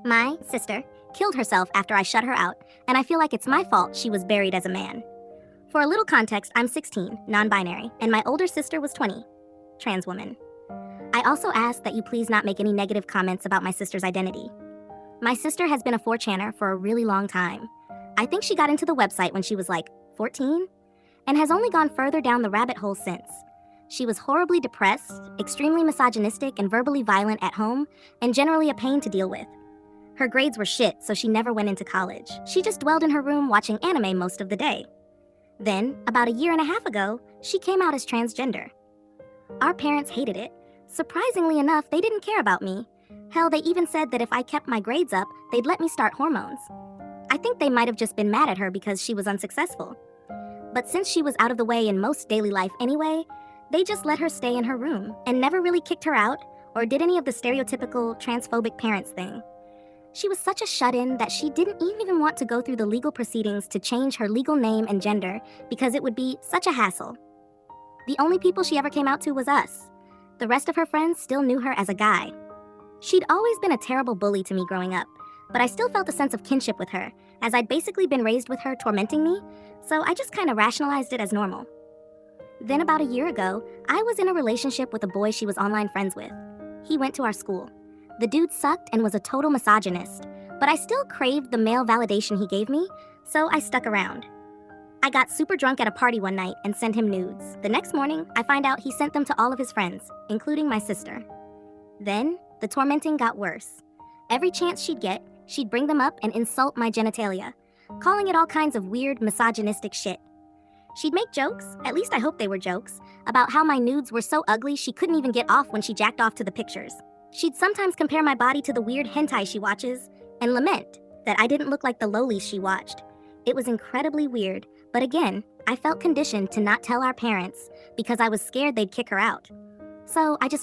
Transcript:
My sister killed herself after I shut her out, and I feel like it's my fault she was buried as a man. For a little context, I'm 16, non-binary, and my older sister was 20, trans woman. I also ask that you please not make any negative comments about my sister's identity. My sister has been a 4channer for a really long time. I think she got into the website when she was like 14, and has only gone further down the rabbit hole since. She was horribly depressed, extremely misogynistic and verbally violent at home, and generally a pain to deal with. Her grades were shit, so she never went into college. She just dwelled in her room watching anime most of the day. Then, about a year and a half ago, she came out as transgender. Our parents hated it. Surprisingly enough, they didn't care about me. Hell, they even said that if I kept my grades up, they'd let me start hormones. I think they might have just been mad at her because she was unsuccessful. But since she was out of the way in most daily life anyway, they just let her stay in her room and never really kicked her out or did any of the stereotypical transphobic parents thing. She was such a shut-in that she didn't even want to go through the legal proceedings to change her legal name and gender because it would be such a hassle. The only people she ever came out to was us. The rest of her friends still knew her as a guy. She'd always been a terrible bully to me growing up, but I still felt a sense of kinship with her, as I'd basically been raised with her tormenting me, so I just kind of rationalized it as normal. Then about a year ago, I was in a relationship with a boy she was online friends with. He went to our school. The dude sucked and was a total misogynist, but I still craved the male validation he gave me, so I stuck around. I got super drunk at a party one night and sent him nudes. The next morning, I find out he sent them to all of his friends, including my sister. Then, the tormenting got worse. Every chance she'd get, she'd bring them up and insult my genitalia, calling it all kinds of weird, misogynistic shit. She'd make jokes, at least I hope they were jokes, about how my nudes were so ugly she couldn't even get off when she jacked off to the pictures. She'd sometimes compare my body to the weird hentai she watches, and lament that I didn't look like the lowlies she watched. It was incredibly weird, but again, I felt conditioned to not tell our parents because I was scared they'd kick her out. So I just